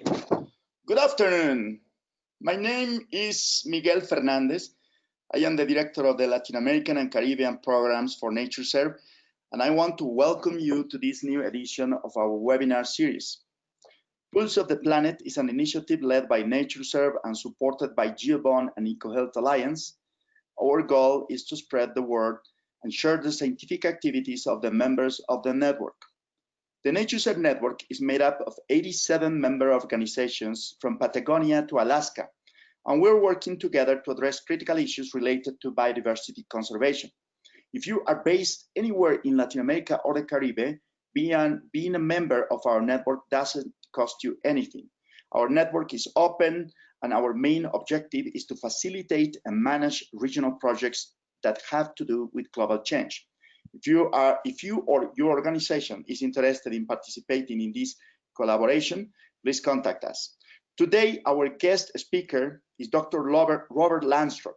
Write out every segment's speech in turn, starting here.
Good afternoon. My name is Miguel Fernandez. I am the director of the Latin American and Caribbean programs for NatureServe, and I want to welcome you to this new edition of our webinar series. Pulse of the Planet is an initiative led by NatureServe and supported by GeoBond and EcoHealth Alliance. Our goal is to spread the word and share the scientific activities of the members of the network. The NatureServe network is made up of 87 member organizations from Patagonia to Alaska, and we're working together to address critical issues related to biodiversity conservation. If you are based anywhere in Latin America or the Caribbean, being a member of our network doesn't cost you anything. Our network is open, and our main objective is to facilitate and manage regional projects that have to do with global change. If you or your organization is interested in participating in this collaboration, please contact us. Today, our guest speaker is Dr. Robert Langstroth.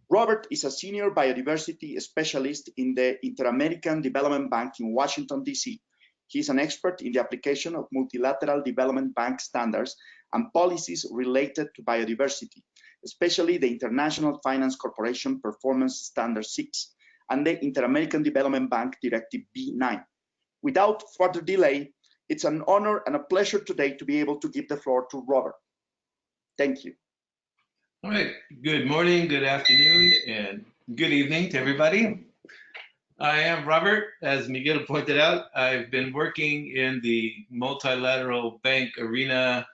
Robert is a senior biodiversity specialist in the Inter-American Development Bank in Washington, D.C. He is an expert in the application of multilateral development bank standards and policies related to biodiversity, especially the International Finance Corporation Performance Standard 6 and the Inter-American Development Bank Directive B9. Without further delay, it's an honor and a pleasure today to be able to give the floor to Robert. Thank you. All right, good morning, good afternoon, and good evening to everybody. I am Robert. As Miguel pointed out, I've been working in the multilateral bank arena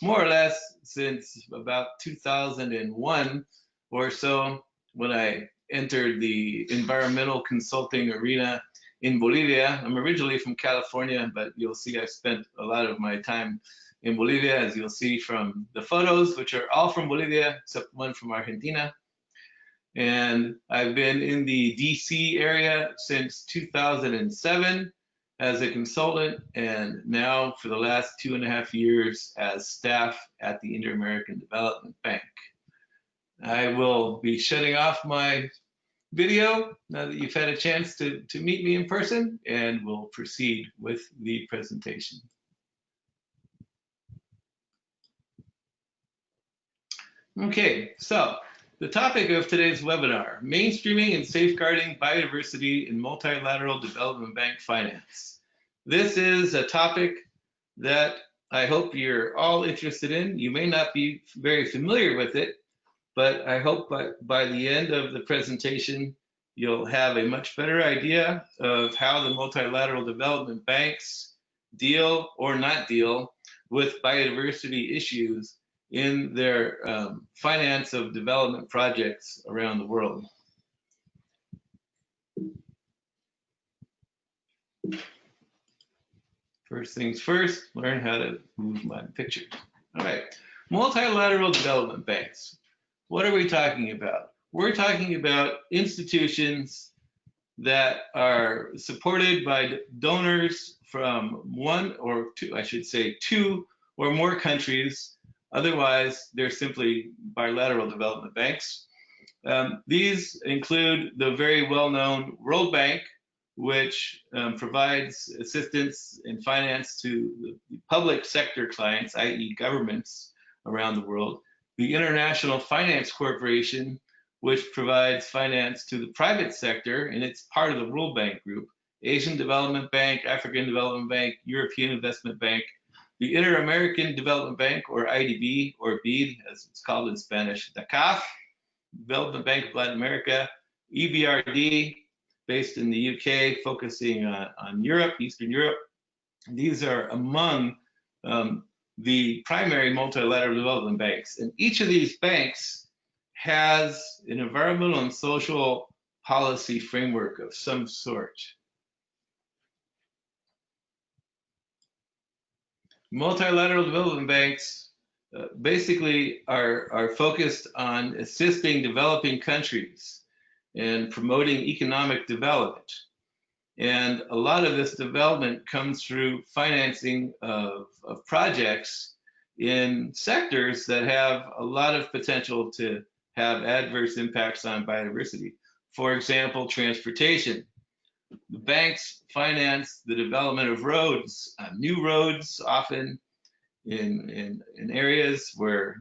more or less since about 2001 or so, when I entered the environmental consulting arena in Bolivia. I'm originally from California, but you'll see I spent a lot of my time in Bolivia, as you'll see from the photos, which are all from Bolivia, except one from Argentina. And I've been in the DC area since 2007 as a consultant, and now for the last 2.5 years as staff at the Inter-American Development Bank. I will be shutting off my video now that you've had a chance to meet me in person, and we'll proceed with the presentation. Okay, so the topic of today's webinar, mainstreaming and safeguarding biodiversity in multilateral development bank finance. This is a topic that I hope you're all interested in. You may not be very familiar with it, but I hope by the end of the presentation, you'll have a much better idea of how the multilateral development banks deal or not deal with biodiversity issues in their finance of development projects around the world. First things first, learn how to move my picture. All right, multilateral development banks. What are we talking about? We're talking about institutions that are supported by donors from one or two, I should say, two or more countries. Otherwise, they're simply bilateral development banks. These include the very well-known World Bank, which provides assistance and finance to the public sector clients, i.e. governments around the world. The International Finance Corporation, which provides finance to the private sector, and it's part of the World Bank group. Asian Development Bank, African Development Bank, European Investment Bank, the Inter-American Development Bank, or IDB, or BEAD, as it's called in Spanish, the CAF, Development Bank of Latin America, EBRD, based in the UK, focusing on Europe, Eastern Europe. These are among the primary multilateral development banks. And each of these banks has an environmental and social policy framework of some sort. Multilateral development banks basically are focused on assisting developing countries and promoting economic development. And a lot of this development comes through financing of projects in sectors that have a lot of potential to have adverse impacts on biodiversity. For example, transportation. The banks finance the development of roads, new roads often, in areas where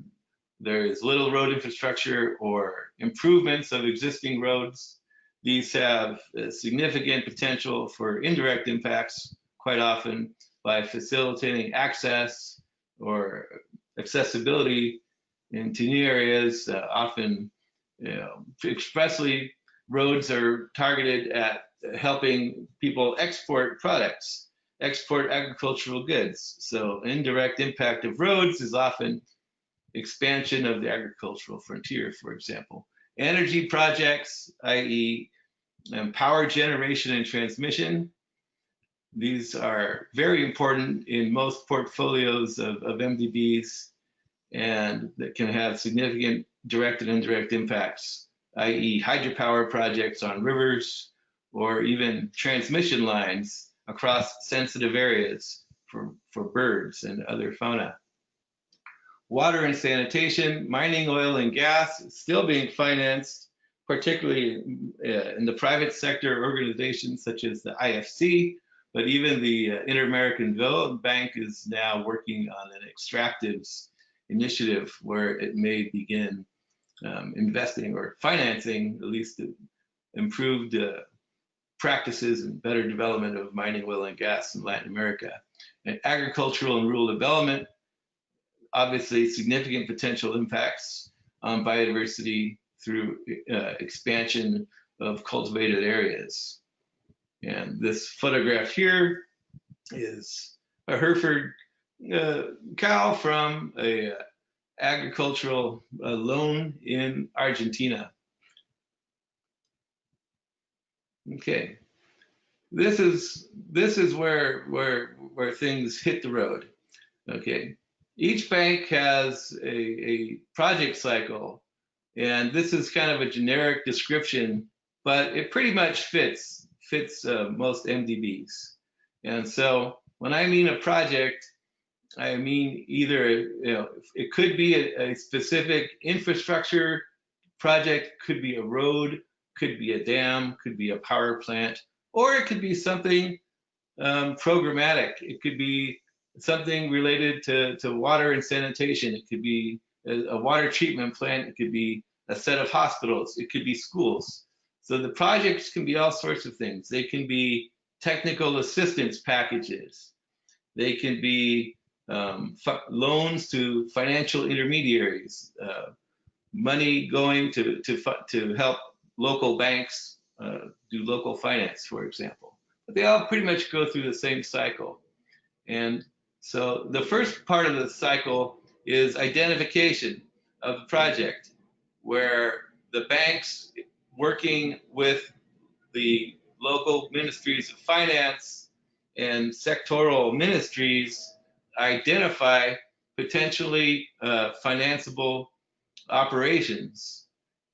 there is little road infrastructure or improvements of existing roads. These have significant potential for indirect impacts, quite often by facilitating access or accessibility into new areas. Often, expressly, roads are targeted at helping people export products, export agricultural goods. So indirect impact of roads is often expansion of the agricultural frontier, for example. Energy projects, i.e. Power generation and transmission. These are very important in most portfolios of MDBs, and that can have significant direct and indirect impacts, i.e. hydropower projects on rivers, or even transmission lines across sensitive areas for birds and other fauna. Water and sanitation, mining, oil and gas, still being financed, particularly in the private sector organizations such as the IFC, but even the Inter-American Development Bank is now working on an extractives initiative where it may begin investing or financing at least improved practices and better development of mining, oil and gas in Latin America. And agricultural and rural development, obviously significant potential impacts on biodiversity through expansion of cultivated areas. And this photograph here is a Hereford cow from a agricultural loan in Argentina. Okay, this is where things hit the road. Okay, each bank has a project cycle, and this is kind of a generic description, but it pretty much fits most MDBs. And so when I mean a project, I mean either it could be a specific infrastructure project, could be a road, could be a dam, could be a power plant, or it could be something programmatic. It could be something related to water and sanitation. It could be a water treatment plant. It could be a set of hospitals. It could be schools. So the projects can be all sorts of things. They can be technical assistance packages. They can be loans to financial intermediaries, money going to help local banks do local finance, for example. But they all pretty much go through the same cycle. And so the first part of the cycle is identification of the project, where the banks working with the local ministries of finance and sectoral ministries identify potentially financeable operations.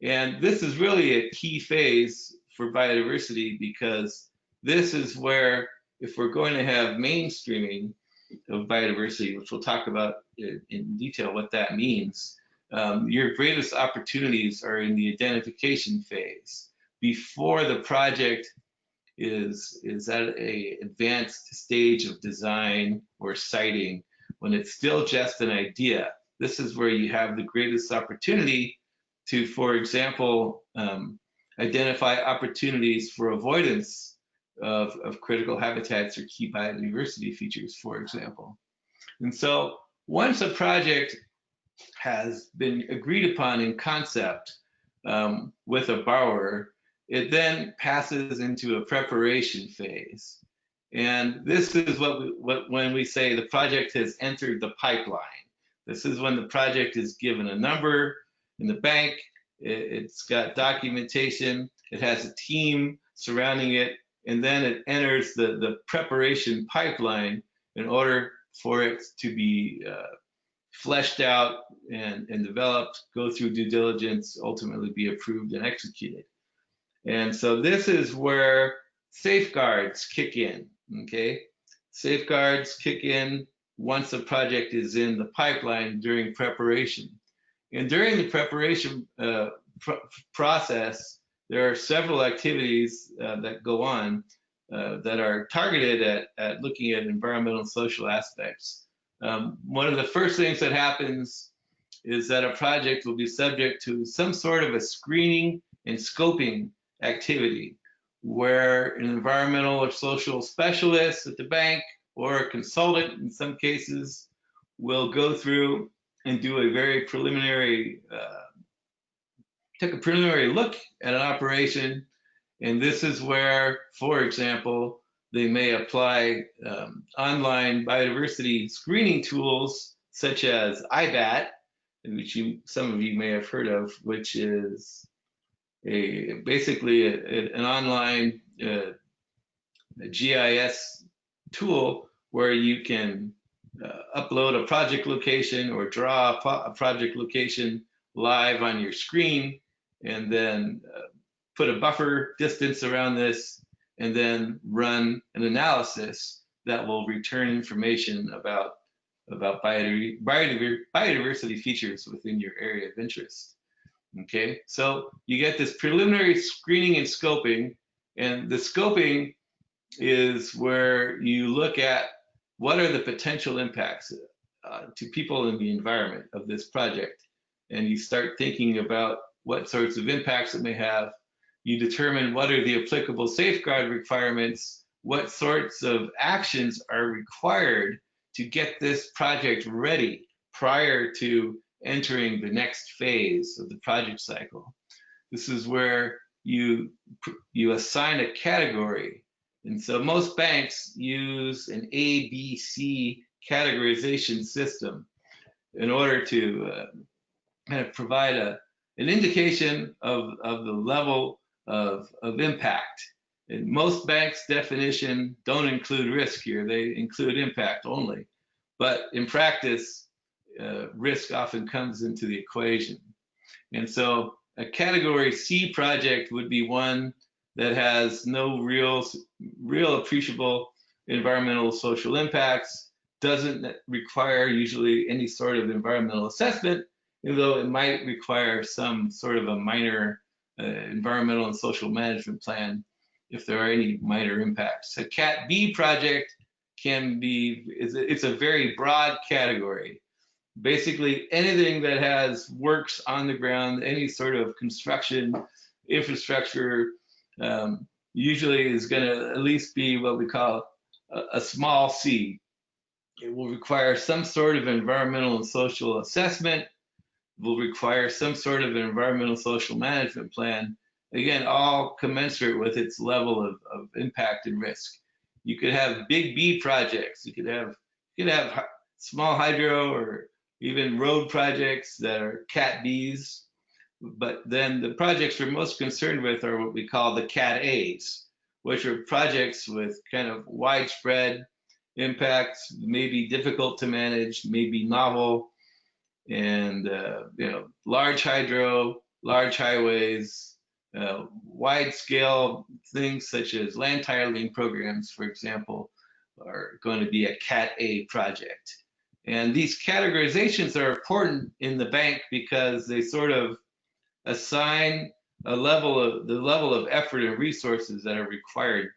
And this is really a key phase for biodiversity, because this is where, if we're going to have mainstreaming of biodiversity, which we'll talk about in detail what that means, your greatest opportunities are in the identification phase, before the project is at an advanced stage of design or siting, when it's still just an idea. This is where you have the greatest opportunity to, for example, identify opportunities for avoidance of critical habitats or key biodiversity features, for example. And so once a project has been agreed upon in concept with a borrower, it then passes into a preparation phase. And this is when we say the project has entered the pipeline. This is when the project is given a number in the bank, it's got documentation, it has a team surrounding it, and then it enters the preparation pipeline in order for it to be fleshed out and developed, go through due diligence, ultimately be approved and executed. And so this is where safeguards kick in, okay? Safeguards kick in once a project is in the pipeline during preparation. And during the preparation process, there are several activities that go on that are targeted at looking at environmental and social aspects one of the first things that happens is that a project will be subject to some sort of a screening and scoping activity where an environmental or social specialist at the bank or a consultant in some cases will go through and do a very preliminary, take a preliminary look at an operation. And this is where, for example, they may apply online biodiversity screening tools such as IBAT, which some of you may have heard of, which is basically an online GIS tool where you can upload a project location or draw a project location live on your screen, and then put a buffer distance around this, and then run an analysis that will return information about biodiversity features within your area of interest. Okay, so you get this preliminary screening and scoping, and the scoping is where you look at what are the potential impacts to people in the environment of this project, and you start thinking about what sorts of impacts it may have. You determine what are the applicable safeguard requirements, what sorts of actions are required to get this project ready prior to entering the next phase of the project cycle. This is where you assign a category. And so most banks use an ABC categorization system in order to kind of provide an indication of the level of impact. And most banks' definition don't include risk here, they include impact only. But in practice, risk often comes into the equation. And so a category C project would be one that has no real appreciable environmental social impacts, doesn't require usually any sort of environmental assessment, although it might require some sort of a minor environmental and social management plan if there are any minor impacts. A Cat B project it's a very broad category. Basically anything that has works on the ground, any sort of construction, infrastructure, usually is going to at least be what we call a small C. It will require some sort of environmental and social assessment, will require some sort of an environmental social management plan, again, all commensurate with its level of impact and risk. You could have big B projects, you could have small hydro or even road projects that are Cat Bs, but then the projects we're most concerned with are what we call the Cat As, which are projects with kind of widespread impacts, maybe difficult to manage, maybe novel, and large hydro, large highways, wide-scale things such as land titling programs, for example, are going to be a Cat A project. And these categorizations are important in the bank because they sort of assign the level of effort and resources that are required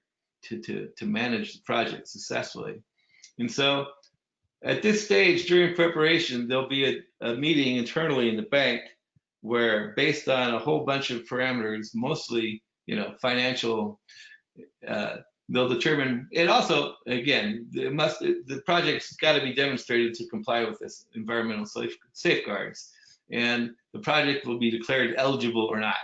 to manage the project successfully. And so at this stage during preparation, there'll be a meeting internally in the bank where, based on a whole bunch of parameters, mostly financial, they'll determine. It also, again, the project's got to be demonstrated to comply with this environmental safeguards, and the project will be declared eligible or not.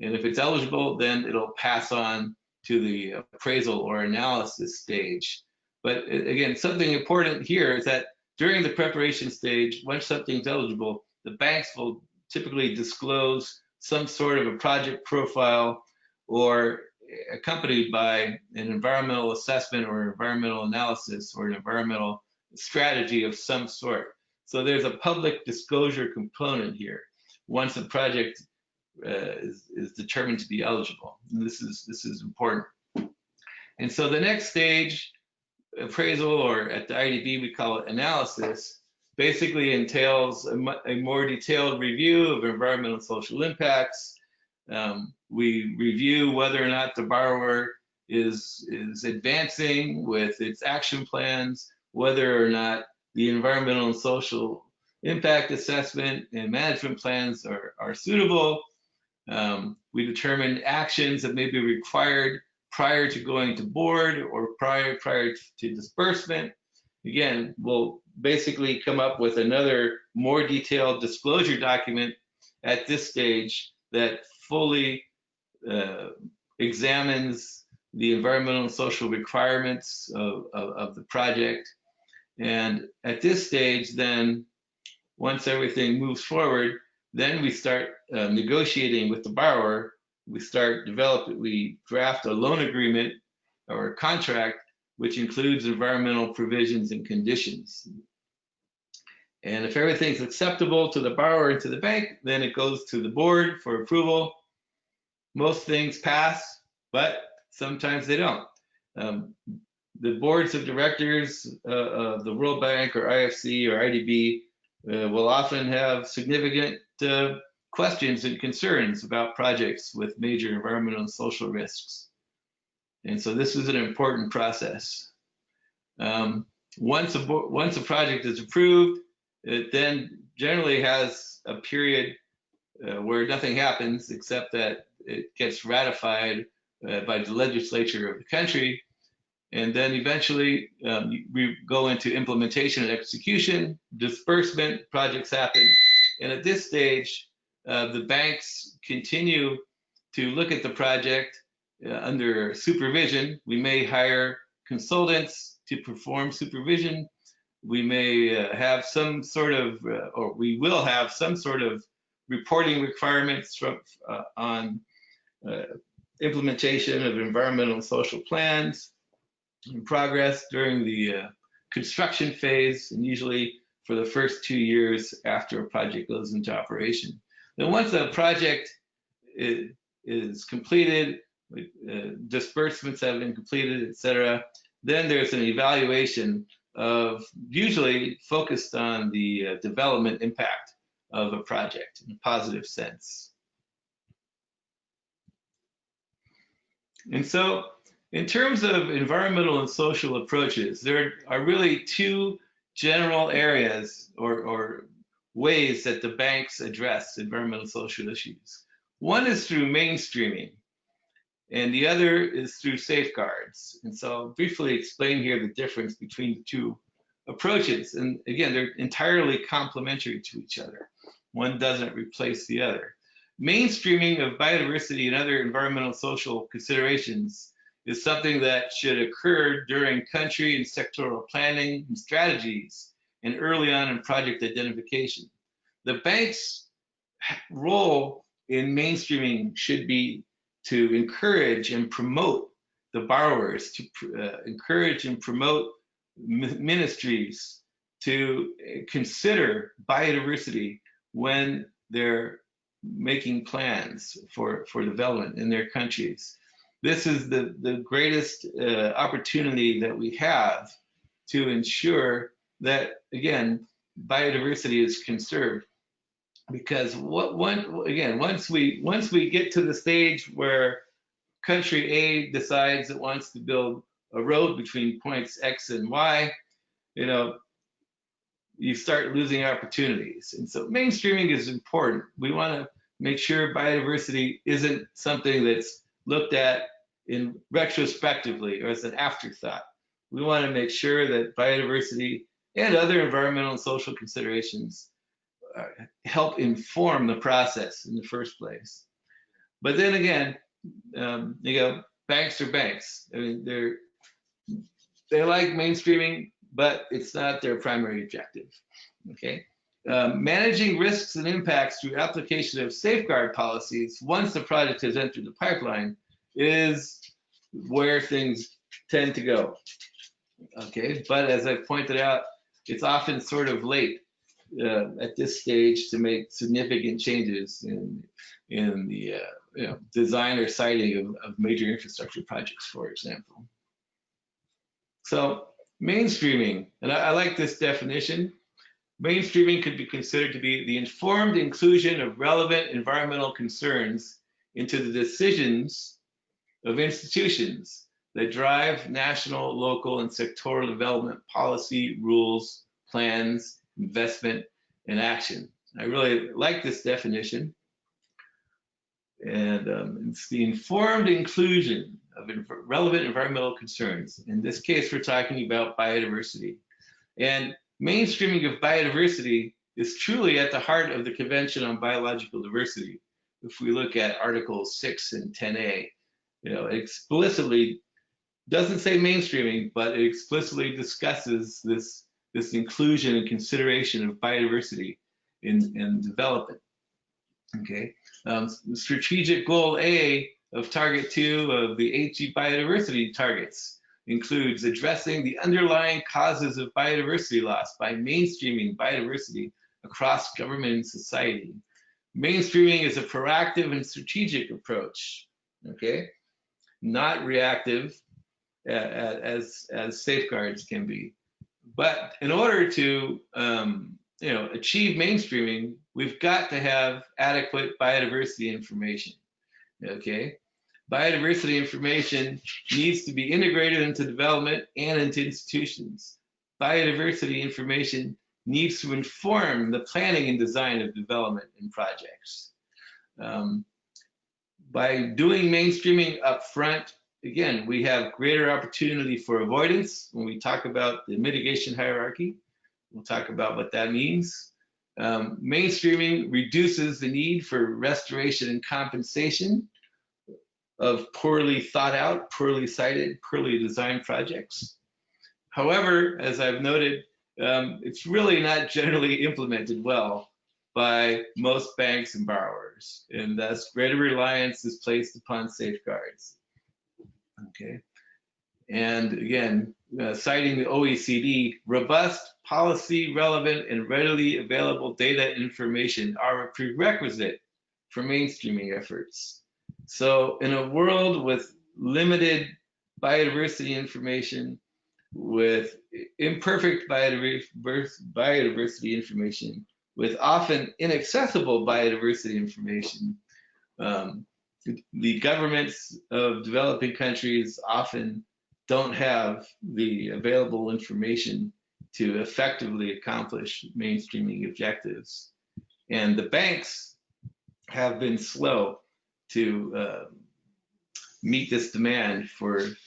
And if it's eligible, then it'll pass on to the appraisal or analysis stage. But again, something important here is that during the preparation stage, once something's eligible, the banks will typically disclose some sort of a project profile or accompanied by an environmental assessment or environmental analysis or an environmental strategy of some sort. So there's a public disclosure component here once a project is determined to be eligible. And this is important. And so the next stage, appraisal, or at the IDB we call it analysis, basically entails a more detailed review of environmental and social impacts. We review whether or not the borrower is advancing with its action plans, whether or not the environmental and social impact assessment and management plans are suitable. We determine actions that may be required prior to going to board or prior to disbursement. Again, we'll basically come up with another more detailed disclosure document at this stage that fully examines the environmental and social requirements of the project. And at this stage, then, once everything moves forward, then we start negotiating with the borrower. We draft a loan agreement or a contract, which includes environmental provisions and conditions. And if everything's acceptable to the borrower and to the bank, then it goes to the board for approval. Most things pass, but sometimes they don't. The boards of directors of the World Bank or IFC or IDB will often have significant questions and concerns about projects with major environmental and social risks. And so this is an important process. Once a project is approved, it then generally has a period where nothing happens except that it gets ratified by the legislature of the country. And then eventually we go into implementation and execution, disbursement, projects happen. And at this stage, the banks continue to look at the project under supervision. We may hire consultants to perform supervision. We may have some sort of, or we will have some sort of reporting requirements on implementation of environmental and social plans in progress during the construction phase, and usually for the first 2 years after a project goes into operation. Then once a project is completed, disbursements have been completed, etc., then there's an evaluation of, usually focused on the development impact of a project in a positive sense. And so in terms of environmental and social approaches, there are really two general areas or ways that the banks address environmental and social issues. One is through mainstreaming, and the other is through safeguards. And so I'll briefly explain here the difference between the two approaches. And again, they're entirely complementary to each other. One doesn't replace the other. Mainstreaming of biodiversity and other environmental and social considerations is something that should occur during country and sectoral planning and strategies and early on in project identification. The bank's role in mainstreaming should be to encourage and promote the borrowers, to encourage and promote ministries to consider biodiversity when they're making plans for development in their countries. This is the greatest opportunity that we have to ensure that, again, biodiversity is conserved. Because once we get to the stage where country A decides it wants to build a road between points X and Y, you start losing opportunities. And so mainstreaming is important. We want to make sure biodiversity isn't something that's looked at in retrospectively or as an afterthought. We want to make sure that biodiversity and other environmental and social considerations help inform the process in the first place. But then again, banks are banks. I mean, they like mainstreaming, but it's not their primary objective. Okay. Managing risks and impacts through application of safeguard policies once the project has entered the pipeline is where things tend to go. Okay, but as I pointed out, it's often sort of late at this stage to make significant changes in the design or siting of major infrastructure projects, for example. So mainstreaming, and I like this definition. Mainstreaming could be considered to be the informed inclusion of relevant environmental concerns into the decisions of institutions that drive national, local, and sectoral development policy, rules, plans, investment, and action. I really like this definition. And it's the informed inclusion of relevant environmental concerns. In this case, we're talking about biodiversity. And mainstreaming of biodiversity is truly at the heart of the Convention on Biological Diversity. If we look at Articles 6 and 10A, it explicitly doesn't say mainstreaming, but it explicitly discusses this inclusion and consideration of biodiversity in development. Okay, strategic goal A of target 2 of the HE biodiversity targets includes addressing the underlying causes of biodiversity loss by mainstreaming biodiversity across government and society. Mainstreaming is a proactive and strategic approach, okay, not reactive as safeguards can be. But in order to achieve mainstreaming, we've got to have adequate biodiversity information. Okay, biodiversity information needs to be integrated into development and into institutions. Biodiversity information needs to inform the planning and design of development and projects. By doing mainstreaming up front, again, we have greater opportunity for avoidance. When we talk about the mitigation hierarchy, we'll talk about what that means. Mainstreaming reduces the need for restoration and compensation of poorly thought out, poorly cited, poorly designed projects. However, as I've noted, it's really not generally implemented well by most banks and borrowers, and thus greater reliance is placed upon safeguards. Okay, and again, citing the OECD, robust, policy relevant, and readily available data information are a prerequisite for mainstreaming efforts. So in a world with limited biodiversity information, with imperfect biodiversity information, with often inaccessible biodiversity information, the governments of developing countries often don't have the available information to effectively accomplish mainstreaming objectives. And the banks have been slow to meet this demand for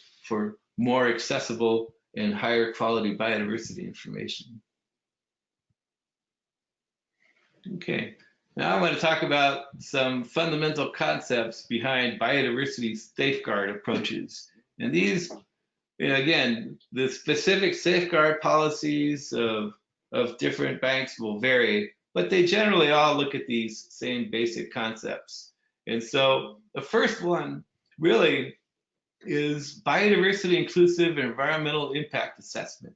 more accessible and higher quality biodiversity information. Okay, now I want to talk about some fundamental concepts behind biodiversity safeguard approaches. And these, again, the specific safeguard policies of different banks will vary, but they generally all look at these same basic concepts. And so the first one really is biodiversity inclusive environmental impact assessment.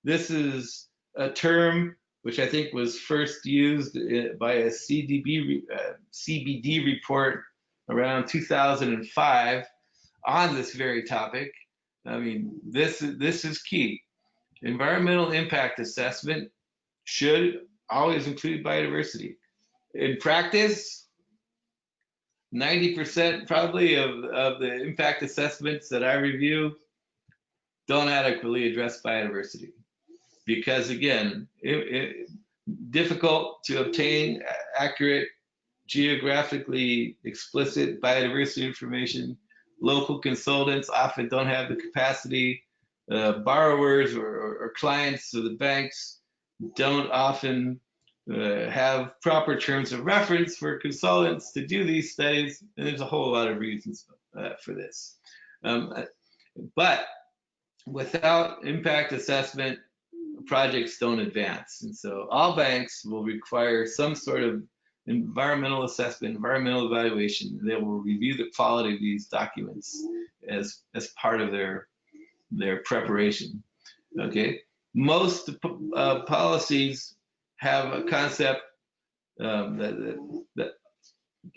This is a term which I think was first used by a CBD report around 2005 on this very topic. I mean, this is key. Environmental impact assessment should always include biodiversity. In practice, 90% probably of the impact assessments that I review don't adequately address biodiversity. Because again, difficult to obtain accurate, geographically explicit biodiversity information. Local consultants often don't have the capacity. Borrowers or clients of the banks don't often have proper terms of reference for consultants to do these studies, and there's a whole lot of reasons for this. But without impact assessment, projects don't advance. And so all banks will require some sort of environmental assessment, environmental evaluation. They will review the quality of these documents as part of their preparation. Okay, most policies have a concept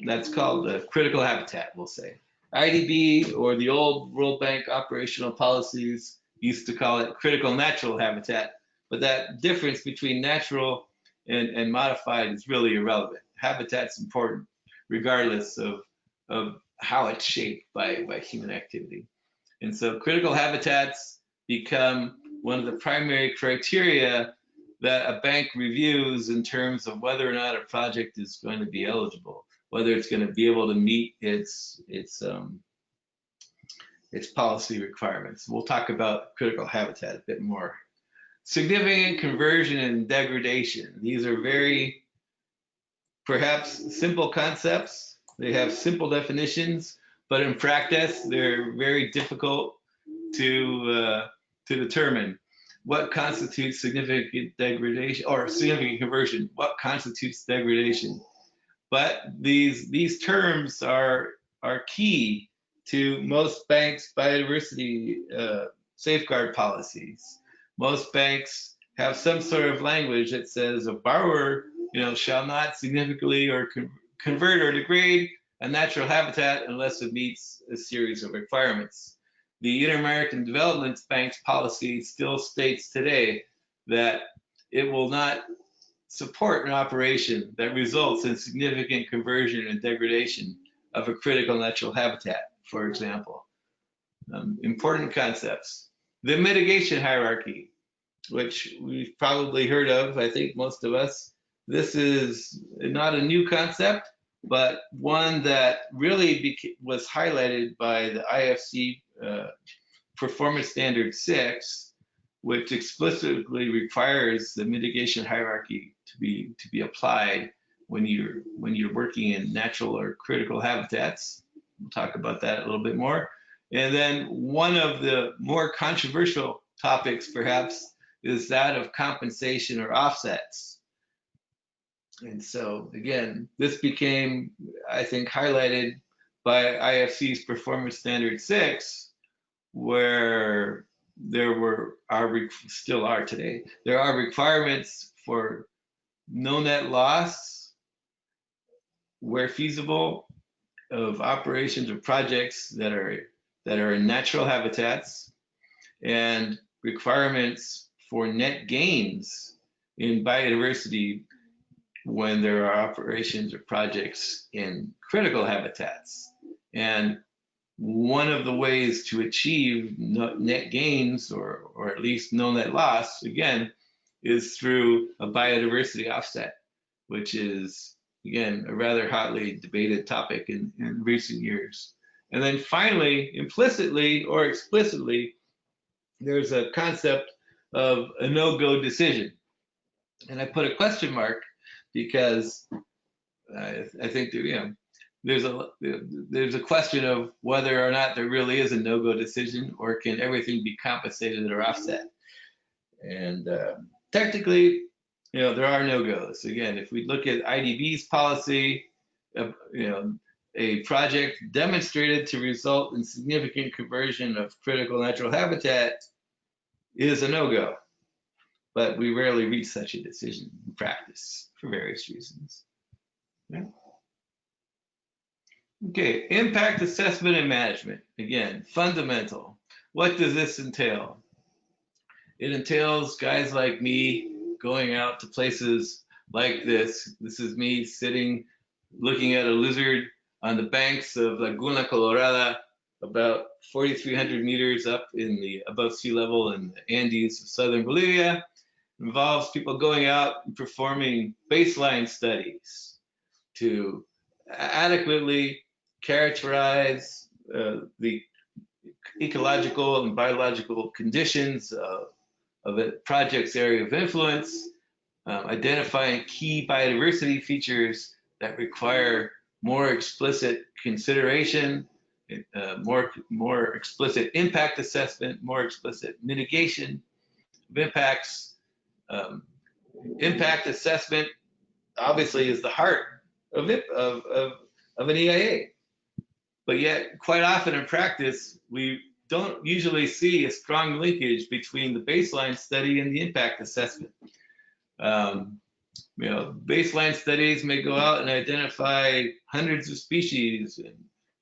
that's called critical habitat, we'll say. IDB, or the old World Bank operational policies, used to call it critical natural habitat, but that difference between natural and modified is really irrelevant. Habitat's important regardless of how it's shaped by human activity. And so critical habitats become one of the primary criteria that a bank reviews in terms of whether or not a project is going to be eligible, whether it's going to be able to meet its policy requirements. We'll talk about critical habitat a bit more. Significant conversion and degradation. These are very, perhaps, simple concepts. They have simple definitions, but in practice, they're very difficult to determine. What constitutes significant degradation or significant conversion? What constitutes degradation? But these terms are key to most banks' biodiversity safeguard policies. Most banks have some sort of language that says a borrower, shall not significantly or convert or degrade a natural habitat unless it meets a series of requirements. The Inter-American Development Bank's policy still states today that it will not support an operation that results in significant conversion and degradation of a critical natural habitat, for example. Important concepts. The mitigation hierarchy, which we've probably heard of, I think most of us. This is not a new concept, but one that really was highlighted by the IFC Performance Standard 6, which explicitly requires the mitigation hierarchy to be applied when you're working in natural or critical habitats. We'll talk about that a little bit more. And then one of the more controversial topics, perhaps, is that of compensation or offsets. And so, again, this became, I think, highlighted by IFC's Performance Standard 6, where still are today, there are requirements for no net loss, where feasible, of operations or projects that are in natural habitats, and requirements for net gains in biodiversity when there are operations or projects in critical habitats. And one of the ways to achieve net gains, or at least no net loss, again, is through a biodiversity offset, which is, again, a rather hotly debated topic in recent years. And then finally, implicitly or explicitly, there's a concept of a no-go decision. And I put a question mark because I think there's a question of whether or not there really is a no-go decision, or can everything be compensated or offset. And technically, there are no-goes. Again, if we look at IDB's policy, a project demonstrated to result in significant conversion of critical natural habitat is a no-go. But we rarely reach such a decision in practice for various reasons. Yeah. Okay, impact assessment and management. Again, fundamental. What does this entail? It entails guys like me going out to places like this. This is me sitting, looking at a lizard on the banks of Laguna Colorada, about 4,300 meters up above sea level in the Andes of southern Bolivia. It involves people going out and performing baseline studies to adequately characterize the ecological and biological conditions of a project's area of influence, identifying key biodiversity features that require more explicit consideration, more explicit impact assessment, more explicit mitigation of impacts. Impact assessment obviously is the heart of an EIA, but yet quite often in practice we don't usually see a strong linkage between the baseline study and the impact assessment. Baseline studies may go out and identify hundreds of species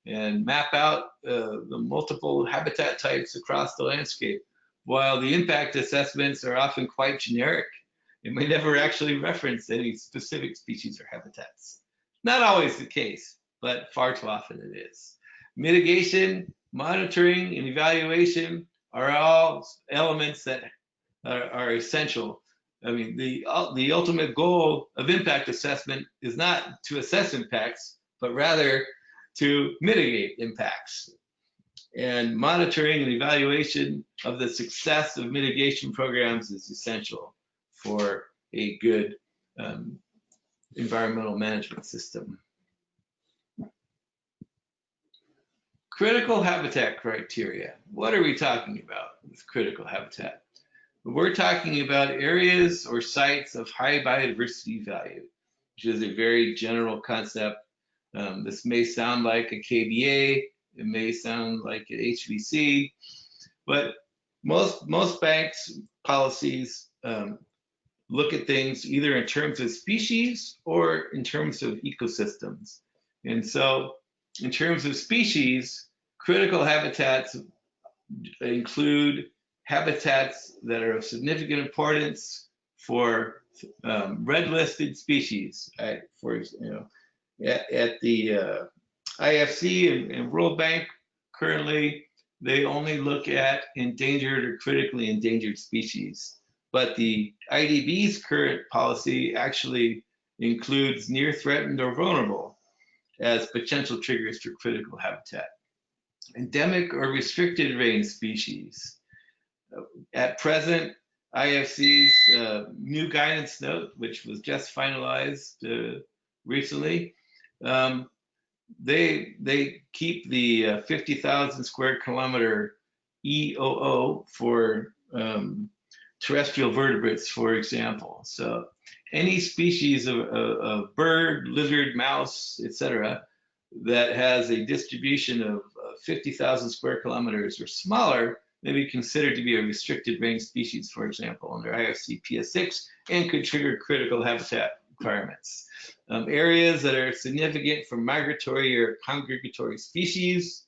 and map out the multiple habitat types across the landscape, while the impact assessments are often quite generic. It may never actually reference any specific species or habitats. Not always the case, but far too often it is. Mitigation, monitoring, and evaluation are all elements that are essential I mean, the ultimate goal of impact assessment is not to assess impacts, but rather to mitigate impacts. And monitoring and evaluation of the success of mitigation programs is essential for a good environmental management system. Critical habitat criteria. What are we talking about with critical habitat? We're talking about areas or sites of high biodiversity value, which is a very general concept. This may sound like a KBA, it may sound like an HVC, but most banks' policies look at things either in terms of species or in terms of ecosystems. And so in terms of species, critical habitats include habitats that are of significant importance for red listed species. For at the IFC and World Bank currently, they only look at endangered or critically endangered species. But the IDB's current policy actually includes near threatened or vulnerable as potential triggers for critical habitat. Endemic or restricted range species. At present, IFC's new guidance note, which was just finalized recently, they keep the 50,000 square kilometer EOO for terrestrial vertebrates, for example. So any species of bird, lizard, mouse, etc., that has a distribution of 50,000 square kilometers or smaller may be considered to be a restricted range species, for example, under IFC PS6, and could trigger critical habitat requirements. Areas that are significant for migratory or congregatory species,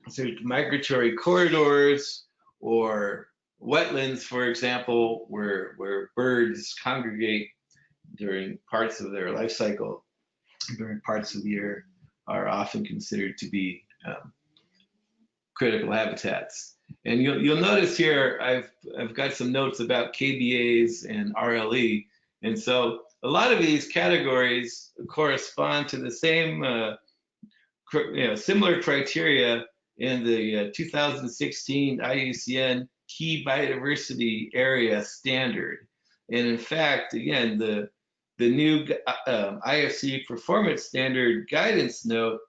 so migratory corridors or wetlands, for example, where birds congregate during parts of their life cycle, during parts of the year, are often considered to be critical habitats. And you'll notice here I've got some notes about KBAs and RLE, and so a lot of these categories correspond to the same similar criteria in the 2016 IUCN Key Biodiversity Area Standard. And in fact, again, the new IFC Performance Standard Guidance Note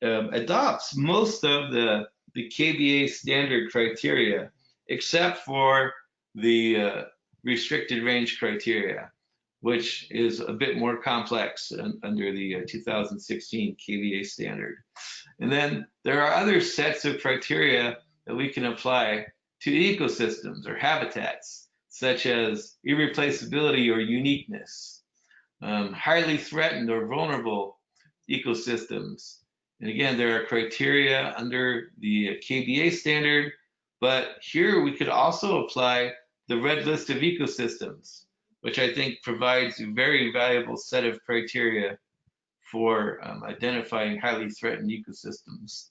adopts most of the KBA standard criteria, except for the restricted range criteria, which is a bit more complex under the 2016 KBA standard. And then there are other sets of criteria that we can apply to ecosystems or habitats, such as irreplaceability or uniqueness, highly threatened or vulnerable ecosystems. And again, there are criteria under the KBA standard, but here we could also apply the red list of ecosystems, which I think provides a very valuable set of criteria for identifying highly threatened ecosystems.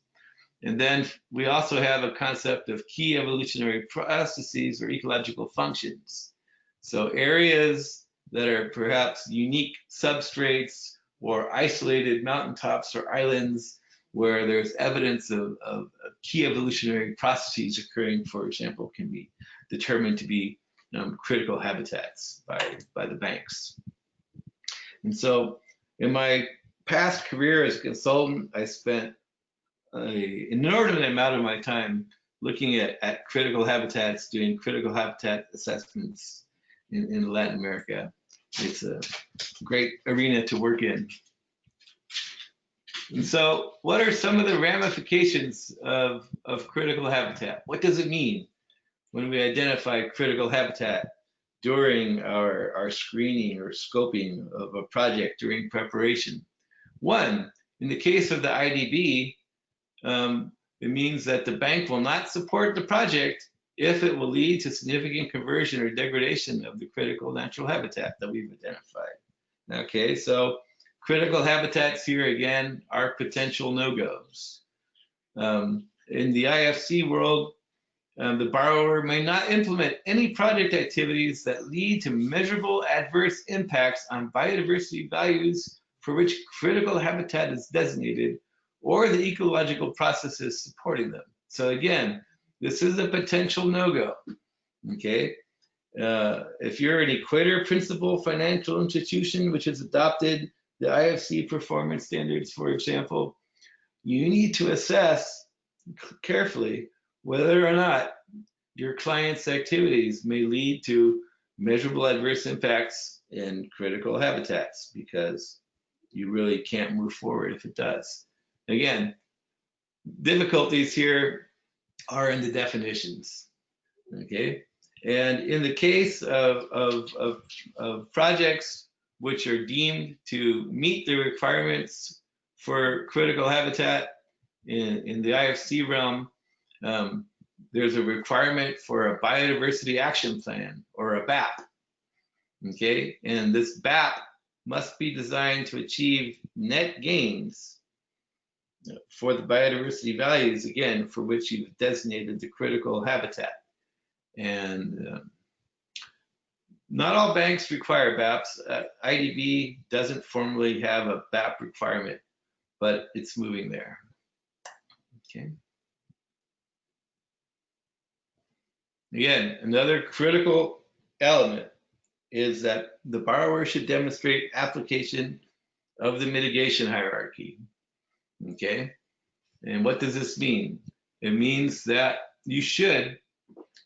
And then we also have a concept of key evolutionary processes or ecological functions. So areas that are perhaps unique substrates or isolated mountaintops or islands where there's evidence of key evolutionary processes occurring, for example, can be determined to be critical habitats by the banks. And so in my past career as a consultant, I spent an inordinate amount of my time looking at critical habitats, doing critical habitat assessments in Latin America. It's a great arena to work in. And so what are some of the ramifications of critical habitat? What does it mean when we identify critical habitat during our screening or scoping of a project during preparation? One, in the case of the IDB, it means that the bank will not support the project if it will lead to significant conversion or degradation of the critical natural habitat that we've identified. Okay, so critical habitats here again are potential no-goes. In the IFC world, The borrower may not implement any project activities that lead to measurable adverse impacts on biodiversity values for which critical habitat is designated or the ecological processes supporting them. So again, this is a potential no-go, okay? If you're an equator principal financial institution which has adopted the IFC performance standards, for example, you need to assess carefully whether or not your client's activities may lead to measurable adverse impacts in critical habitats, because you really can't move forward if it does. Again, difficulties here are in the definitions, okay? And in the case of projects which are deemed to meet the requirements for critical habitat in the IFC realm, there's a requirement for a biodiversity action plan, or a BAP, okay? And this BAP must be designed to achieve net gains for the biodiversity values, again, for which you've designated the critical habitat. And not all banks require BAPs. IDB doesn't formally have a BAP requirement, but it's moving there, okay? Again, another critical element is that the borrower should demonstrate application of the mitigation hierarchy, okay? And what does this mean? It means that you should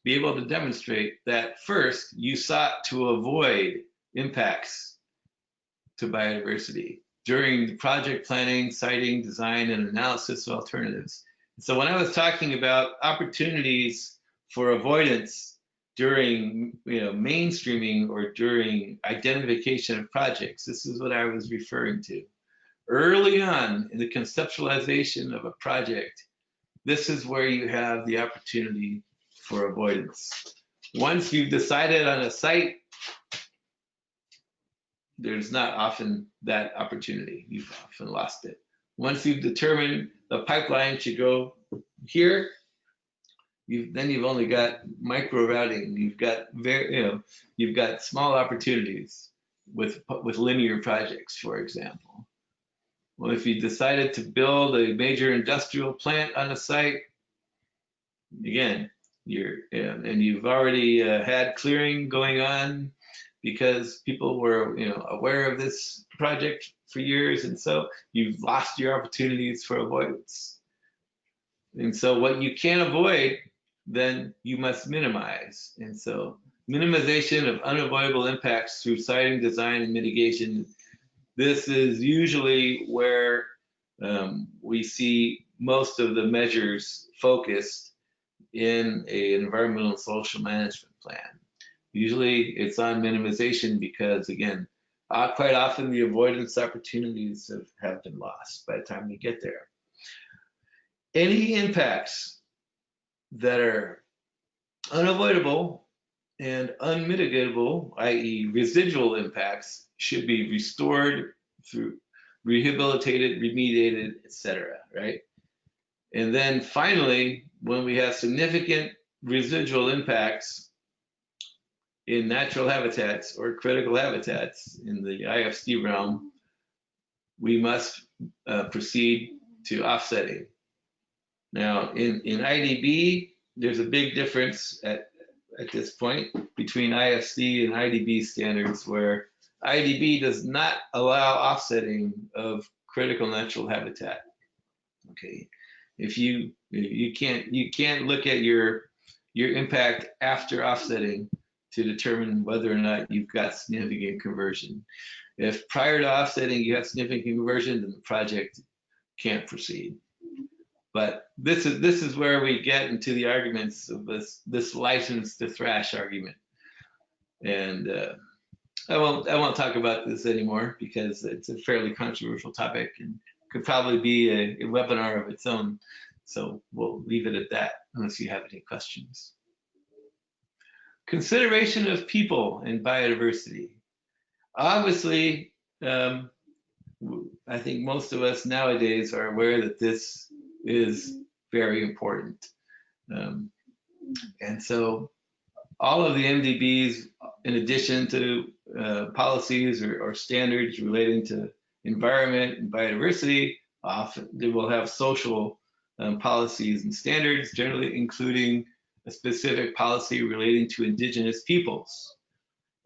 be able to demonstrate that first, you sought to avoid impacts to biodiversity during the project planning, siting, design, and analysis of alternatives. So when I was talking about opportunities for avoidance during mainstreaming or during identification of projects, this is what I was referring to. Early on in the conceptualization of a project, this is where you have the opportunity for avoidance. Once you've decided on a site, there's not often that opportunity. You've often lost it. Once you've determined the pipeline should go here, then you've only got micro routing. You've got you've got small opportunities with linear projects, for example. Well, if you decided to build a major industrial plant on a site, again, and you've already had clearing going on because people were aware of this project for years, and so you've lost your opportunities for avoidance. And so what you can't avoid, then you must minimize. And so minimization of unavoidable impacts through siting, design, and mitigation, this is usually where we see most of the measures focused in an environmental and social management plan. Usually it's on minimization because, again, quite often the avoidance opportunities have been lost by the time you get there. Any impacts that are unavoidable and unmitigatable, i.e. residual impacts, should be restored through rehabilitated, remediated, etc., right? And then finally, when we have significant residual impacts in natural habitats or critical habitats in the IFC realm, we must proceed to offsetting. Now, in IDB, there's a big difference at this point between IFC and IDB standards, where IDB does not allow offsetting of critical natural habitat. Okay, if you can't look at your impact after offsetting to determine whether or not you've got significant conversion. If prior to offsetting you have significant conversion, then the project can't proceed. But this is where we get into the arguments of this license to thrash argument. And I won't talk about this anymore because it's a fairly controversial topic and could probably be a webinar of its own. So we'll leave it at that unless you have any questions. Consideration of people and biodiversity. Obviously, I think most of us nowadays are aware that this is very important. And so all of the MDBs, in addition to policies or standards relating to environment and biodiversity, often they will have social policies and standards, generally including a specific policy relating to indigenous peoples.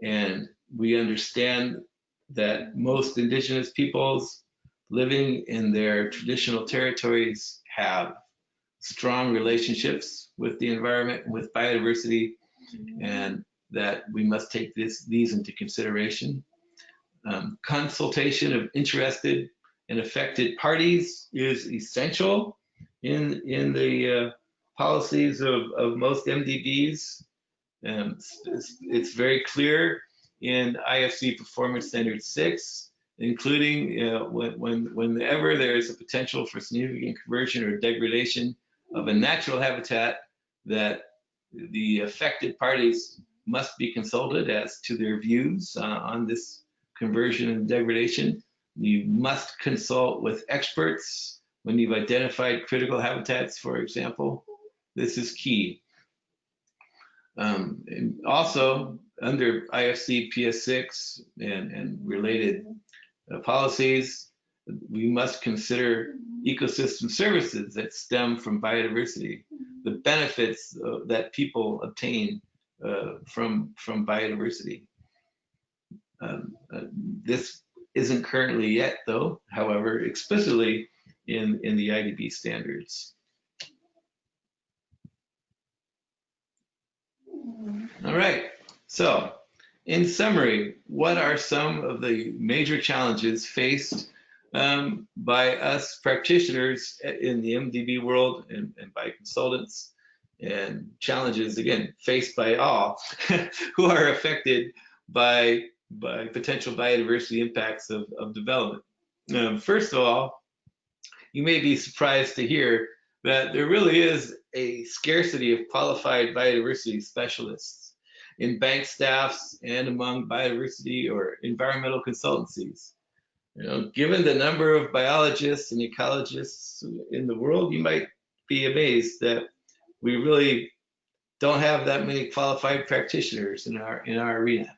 And we understand that most indigenous peoples living in their traditional territories have strong relationships with the environment, with biodiversity, and that we must take these into consideration. Consultation of interested and affected parties is essential in the policies of most MDBs. It's very clear in IFC Performance Standard 6, including whenever there is a potential for significant conversion or degradation of a natural habitat, that the affected parties must be consulted as to their views on this conversion and degradation. You must consult with experts when you've identified critical habitats, for example. This is key. And also, under IFC PS6 and related policies, we must consider ecosystem services that stem from biodiversity, the benefits that people obtain from biodiversity. This isn't currently yet, though, however, explicitly in the IDB standards. All right, so in summary, what are some of the major challenges faced by us practitioners in the MDB world and by consultants, and challenges, again, faced by all who are affected by potential biodiversity impacts of development? First of all, you may be surprised to hear that there really is a scarcity of qualified biodiversity specialists in bank staffs and among biodiversity or environmental consultancies. You know, given the number of biologists and ecologists in the world, you might be amazed that we really don't have that many qualified practitioners in our arena.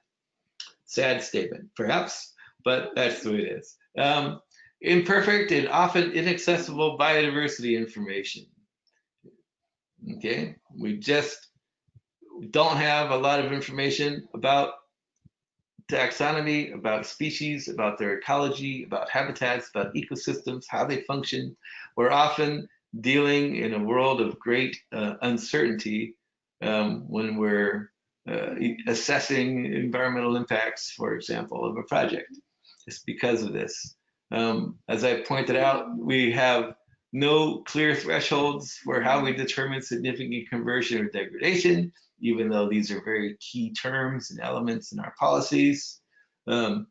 Sad statement, perhaps, but that's the way it is. Imperfect and often inaccessible biodiversity information. Okay, we just don't have a lot of information about taxonomy, about species, about their ecology, about habitats, about ecosystems, how they function. We're often dealing in a world of great uncertainty when we're assessing environmental impacts, for example, of a project. It's because of this. As I pointed out, we have no clear thresholds for how we determine significant conversion or degradation, even though these are very key terms and elements in our policies. A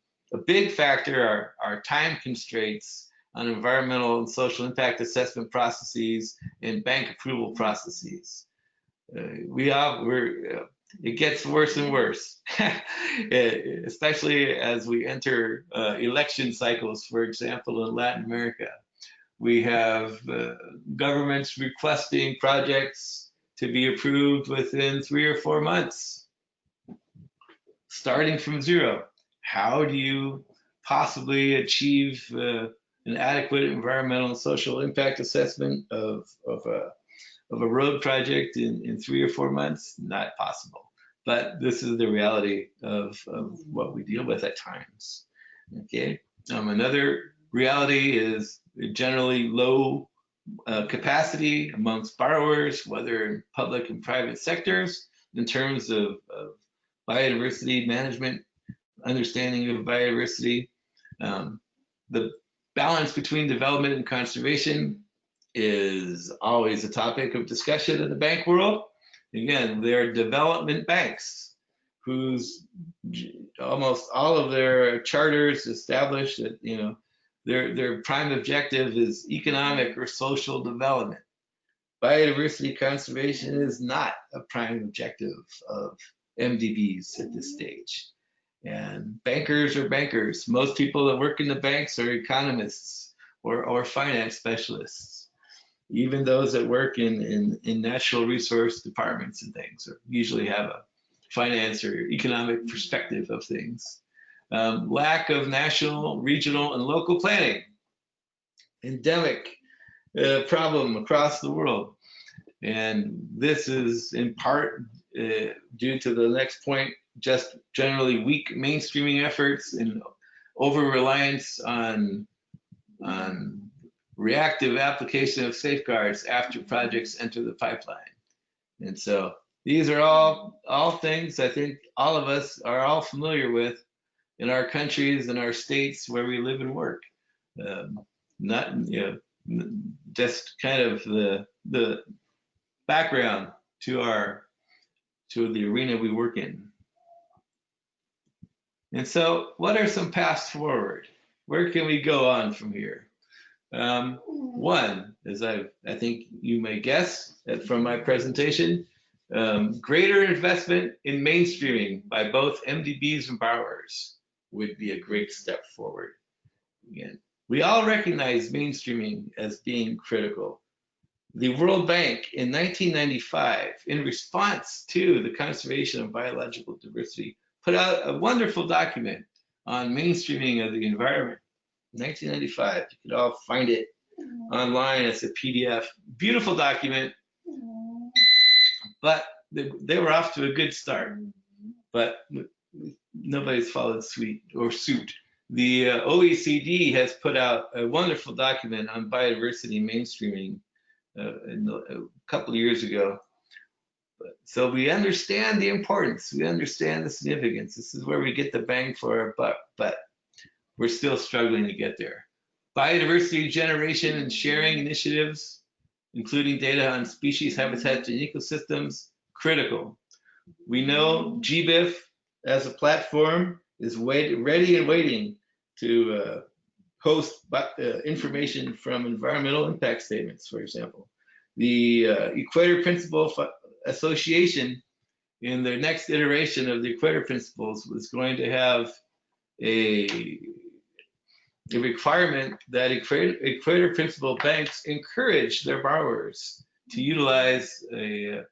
big factor are time constraints on environmental and social impact assessment processes and bank approval processes. It gets worse and worse, especially as we enter election cycles, for example, in Latin America. We have governments requesting projects to be approved within 3 or 4 months, starting from zero. How do you possibly achieve an adequate environmental and social impact assessment of a road project in 3 or 4 months? Not possible. But this is the reality of what we deal with at times. Okay. Another reality is generally low capacity amongst borrowers, whether in public and private sectors, in terms of biodiversity management, understanding of biodiversity. The balance between development and conservation is always a topic of discussion in the bank world. Again, they're development banks whose almost all of their charters establish that, you know, their prime objective is economic or social development. Biodiversity conservation is not a prime objective of MDBs at this stage. And bankers are bankers. Most people that work in the banks are economists or finance specialists. Even those that work in natural resource departments and things usually have a finance or economic perspective of things. Lack of national, regional, and local planning. Endemic problem across the world. And this is in part due to the next point, just generally weak mainstreaming efforts and over-reliance on reactive application of safeguards after projects enter the pipeline. And so these are all things I think all of us are all familiar with in our countries and our states where we live and work. Not, just kind of the background to the arena we work in. And so what are some paths forward? Where can we go on from here? One, as I think you may guess from my presentation, greater investment in mainstreaming by both MDBs and borrowers would be a great step forward. Again, we all recognize mainstreaming as being critical. The World Bank in 1995, in response to the conservation of biological diversity, put out a wonderful document on mainstreaming of the environment. 1995, you could all find it online as a PDF. Beautiful document, but they were off to a good start, but nobody's followed suit. The OECD has put out a wonderful document on biodiversity mainstreaming a couple of years ago. So we understand the importance, we understand the significance. This is where we get the bang for our buck, but we're still struggling to get there. Biodiversity generation and sharing initiatives, including data on species, habitats, and ecosystems, critical. We know GBIF as a platform is ready and waiting to host information from environmental impact statements, for example. The Equator Principle Association, in their next iteration of the Equator Principles, was going to have a requirement that Equator Principle banks encourage their borrowers to utilize a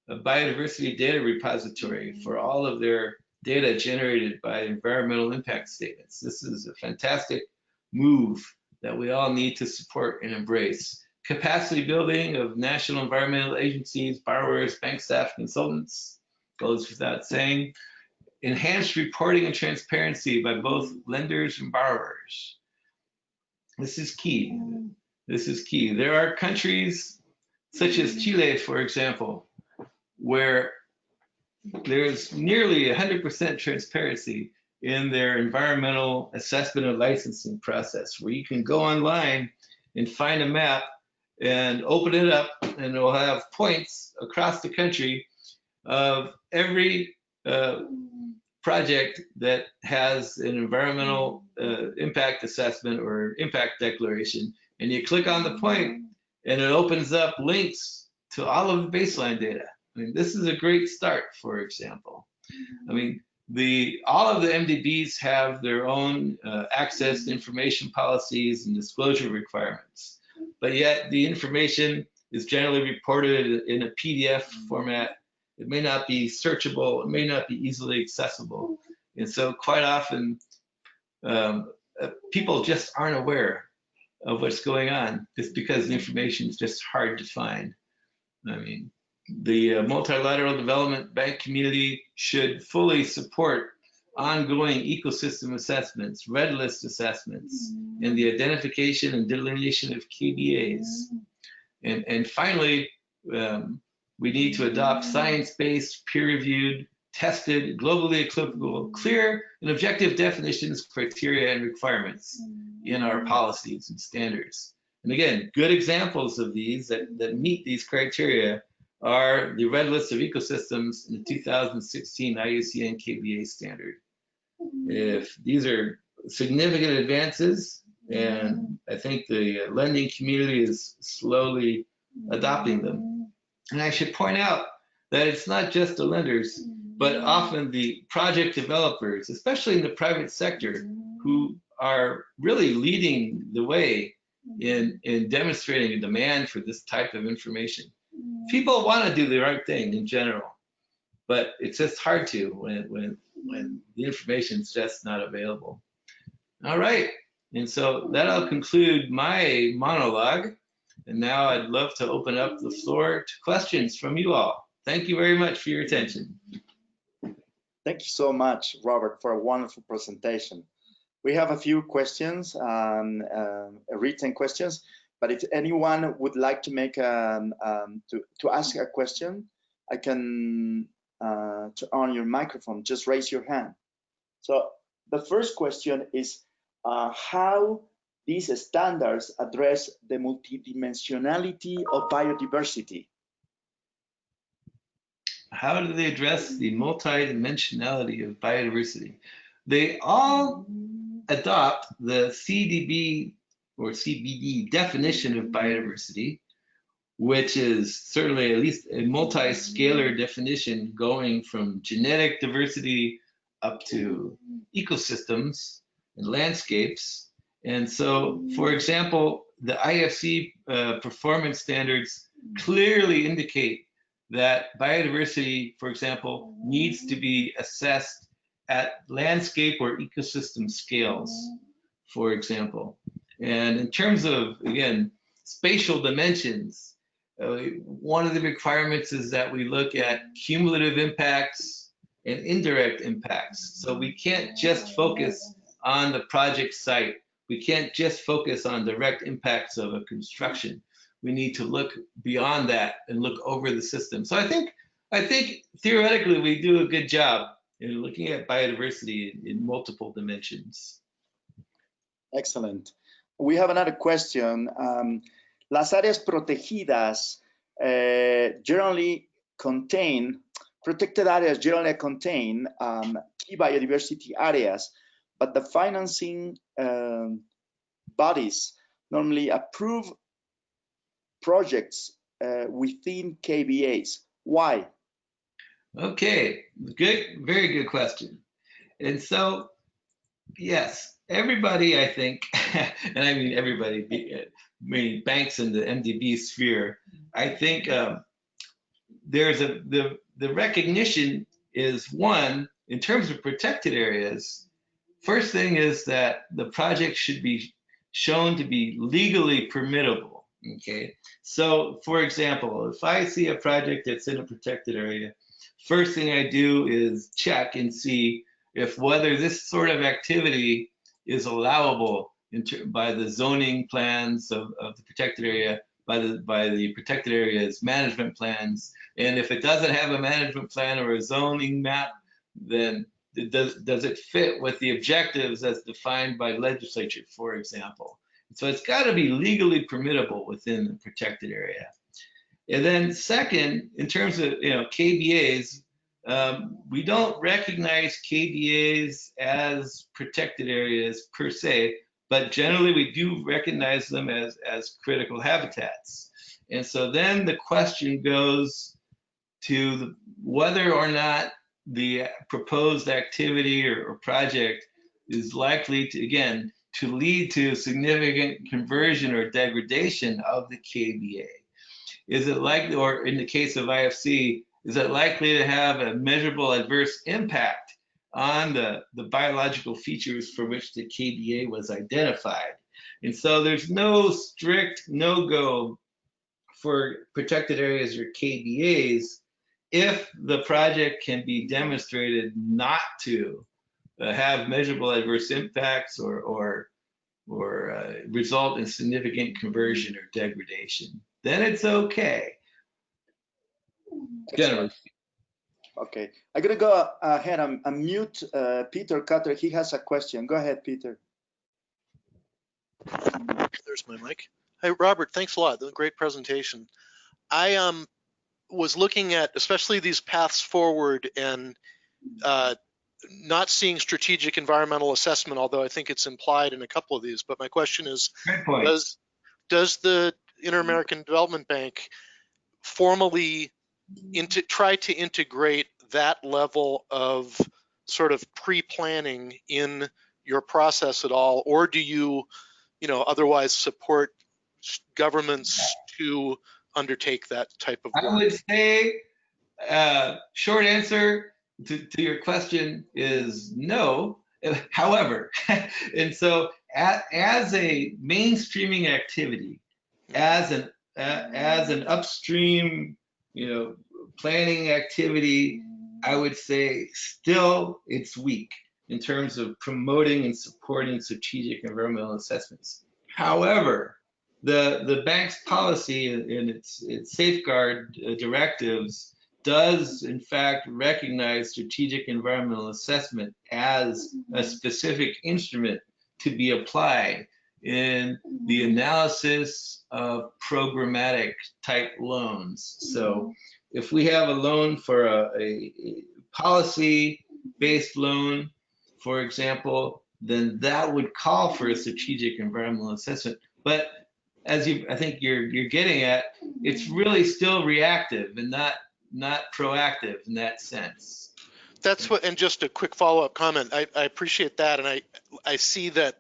biodiversity data repository for all of their data generated by environmental impact statements. This is a fantastic move that we all need to support and embrace. Capacity building of national environmental agencies, borrowers, bank staff, consultants, goes without saying. Enhanced reporting and transparency by both lenders and borrowers. This is key. This is key. There are countries such as Chile, for example, where there's nearly 100% transparency in their environmental assessment and licensing process, where you can go online and find a map and open it up, and it'll have points across the country of every project that has an environmental impact assessment or impact declaration, and you click on the point and it opens up links to all of the baseline data. I mean, this is a great start, for example. I mean, all of the MDBs have their own access to information policies and disclosure requirements, but yet the information is generally reported in a PDF format. It may not be searchable, it may not be easily accessible. And so quite often, people just aren't aware of what's going on just because the information is just hard to find. I mean, the multilateral development bank community should fully support ongoing ecosystem assessments, red list assessments, and the identification and delineation of KBAs. And finally, we need to adopt science-based, peer-reviewed, tested, globally applicable, clear and objective definitions, criteria, and requirements in our policies and standards. And again, good examples of these that meet these criteria are the red list of ecosystems in the 2016 IUCN KBA standard. If these are significant advances, and I think the lending community is slowly adopting them. And I should point out that it's not just the lenders, but often the project developers, especially in the private sector, who are really leading the way in demonstrating a demand for this type of information. People want to do the right thing in general, but it's just hard to when the information is just not available. All right, and so that'll conclude my monologue. And now I'd love to open up the floor to questions from you all. Thank you very much for your attention. Thank you so much, Robert, for a wonderful presentation. We have a few questions, written questions, but if anyone would like to make to ask a question, I can turn on your microphone. Just raise your hand. So the first question is how these standards address the multidimensionality of biodiversity. How do they address the multidimensionality of biodiversity? They all adopt the CDB or CBD definition of biodiversity, which is certainly at least a multi-scalar definition going from genetic diversity up to ecosystems and landscapes. And so, for example, the IFC performance standards clearly indicate that biodiversity, for example, needs to be assessed at landscape or ecosystem scales, for example. And in terms of, again, spatial dimensions, one of the requirements is that we look at cumulative impacts and indirect impacts. So we can't just focus on the project site. We can't just focus on direct impacts of a construction. We need to look beyond that and look over the system. So I think theoretically we do a good job in looking at biodiversity in multiple dimensions. Excellent. We have another question. Las áreas protegidas generally contain, protected areas generally contain key biodiversity areas, but the financing bodies normally approve projects within KBAs. Why? Okay, good, very good question. And so, yes, everybody, I think, and I mean everybody, meaning banks in the MDB sphere, I think there's the recognition is one, in terms of protected areas, first thing is that the project should be shown to be legally permittable. Okay, so for example, if I see a project that's in a protected area, first thing I do is check and see if whether this sort of activity is allowable by the zoning plans of the protected area, by the protected area's management plans, and if it doesn't have a management plan or a zoning map, then does it fit with the objectives as defined by legislature, for example. So it's got to be legally permittable within the protected area. And then second, in terms of KBAs, we don't recognize KBAs as protected areas per se, but generally we do recognize them as critical habitats. And so then the question goes to whether or not the proposed activity or project is likely to, again, to lead to significant conversion or degradation of the KBA. Is it likely, or in the case of IFC, is it likely to have a measurable adverse impact on the biological features for which the KBA was identified? And so there's no strict no-go for protected areas or KBAs if the project can be demonstrated not to have measurable adverse impacts or result in significant conversion or degradation. Then it's okay. Generally. Okay, I'm gonna go ahead and mute Peter Cutter. He has a question. Go ahead, Peter. There's my mic. Hi, Robert. Thanks a lot. Great presentation. I was looking at especially these paths forward and not seeing strategic environmental assessment, although I think it's implied in a couple of these. But my question is, does the Inter-American Development Bank formally try to integrate that level of sort of pre-planning in your process at all, or do you, otherwise support governments to undertake that type of I work? would say, short answer to your question is no. However, and so as a mainstreaming activity, as an upstream, planning activity, I would say still it's weak in terms of promoting and supporting strategic environmental assessments. However, the bank's policy and its safeguard directives does in fact recognize strategic environmental assessment as a specific instrument to be applied in the analysis of programmatic type loans. So if we have a loan for a policy-based loan, for example, then that would call for a strategic environmental assessment. But as I think you're getting at, it's really still reactive and not proactive in that sense. That's what, and just a quick follow-up comment. I appreciate that, and I see that,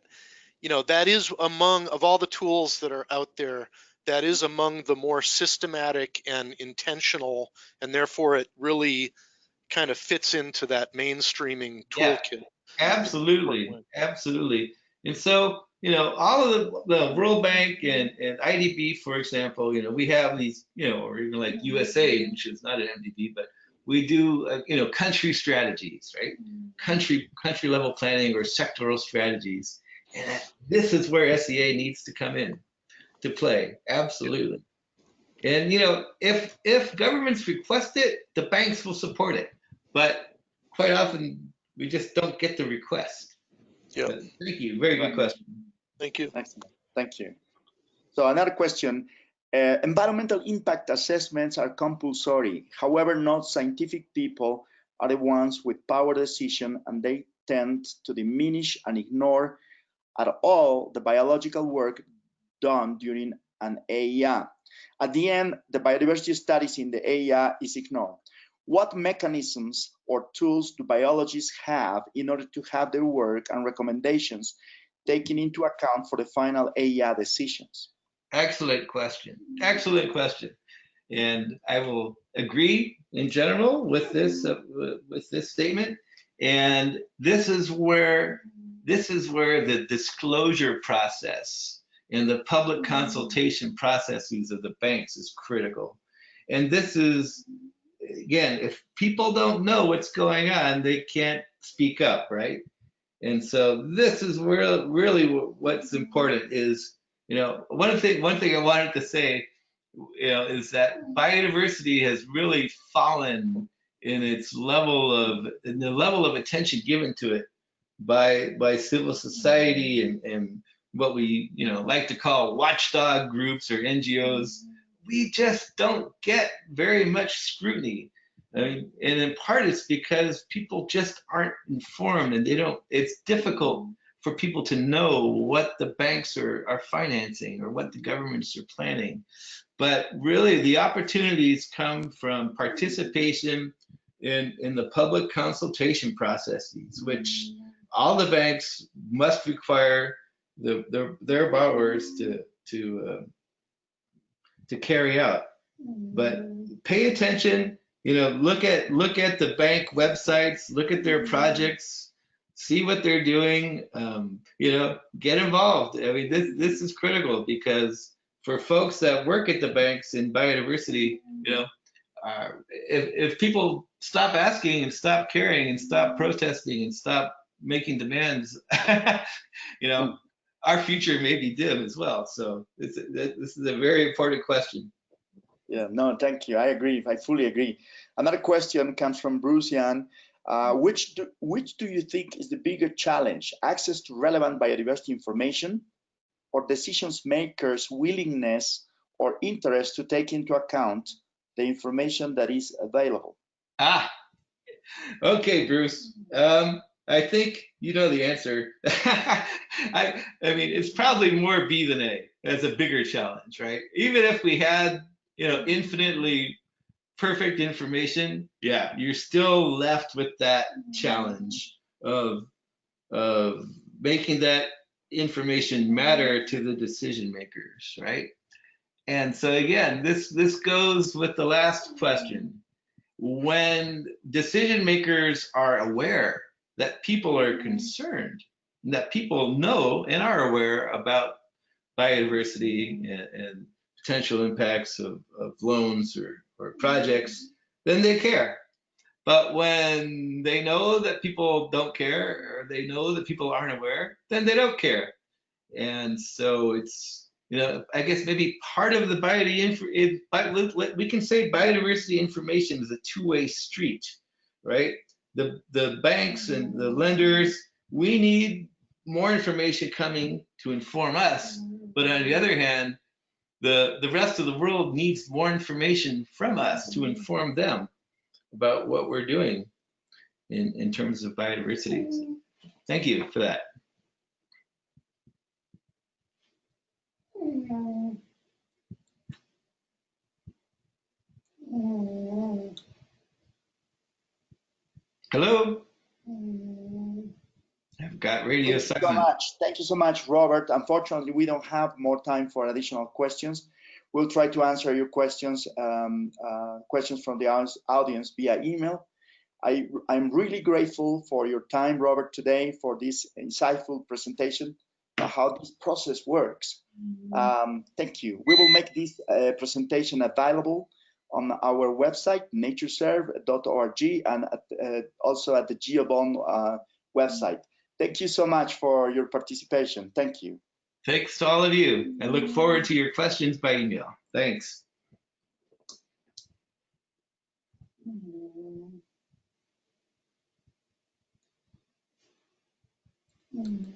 that is among, of all the tools that are out there, that is among the more systematic and intentional, and therefore it really kind of fits into that mainstreaming toolkit. Absolutely, absolutely. And so, all of the World Bank and IDB, for example, we have these, or even like USA, which is not an MDB, but we do, country strategies, right? Country level planning or sectoral strategies. And this is where SEA needs to come in to play. Absolutely. And, if governments request it, the banks will support it. But quite often, we just don't get the request. Yeah. Thank you. Very good question. Thank you. Excellent. Thank you. So another question. Environmental impact assessments are compulsory. However, not scientific people are the ones with power decision, and they tend to diminish and ignore at all the biological work done during an AEA. At the end, the biodiversity studies in the AEA is ignored. What mechanisms or tools do biologists have in order to have their work and recommendations taken into account for the final AEA decisions? Excellent question. Excellent question. And I will agree in general with this statement. And this is where the disclosure process and the public consultation processes of the banks is critical. And this is, again, if people don't know what's going on, they can't speak up, right? And so this is where really what's important is, one thing I wanted to say, is that biodiversity has really fallen in the level of attention given to it by civil society and what we like to call watchdog groups or NGOs. We just don't get very much scrutiny. I mean, and in part it's because people just aren't informed, and it's difficult for people to know what the banks are financing or what the governments are planning. But really the opportunities come from participation in the public consultation processes, which all the banks must require their borrowers to carry out. But pay attention, look at the bank websites, look at their projects, see what they're doing, get involved. I mean, this is critical, because for folks that work at the banks in biodiversity, if people stop asking and stop caring and stop protesting and stop making demands, our future may be dim as well. So this is a very important question. Yeah, no, thank you. I agree. I fully agree. Another question comes from Bruce Yan. Which do you think is the bigger challenge? Access to relevant biodiversity information, or decisions makers' willingness or interest to take into account the information that is available? Okay, Bruce. I think you know the answer. I mean, it's probably more B than A. That's a bigger challenge, right? Even if we had, infinitely perfect information, you're still left with that challenge of making that information matter to the decision makers, right? And so again, this goes with the last question. When decision makers are aware that people are concerned, that people know and are aware about biodiversity and potential impacts of loans or projects, then they care. But when they know that people don't care, or they know that people aren't aware, then they don't care. And so it's, I guess maybe part of the we can say biodiversity information is a two-way street, right? The banks and the lenders, we need more information coming to inform us, but on the other hand, the rest of the world needs more information from us to inform them about what we're doing in terms of biodiversity. Thank you for that. Hello? I've got radio silent. Thank you so much. Thank you so much, Robert. Unfortunately, we don't have more time for additional questions. We'll try to answer your questions questions from the audience via email. I'm really grateful for your time, Robert, today for this insightful presentation of how this process works. Thank you. We will make this presentation available on our website, natureserve.org, and also at the GeoBond website. Thank you so much for your participation. Thank you. Thanks to all of you. I look forward to your questions by email. Thanks. Mm-hmm.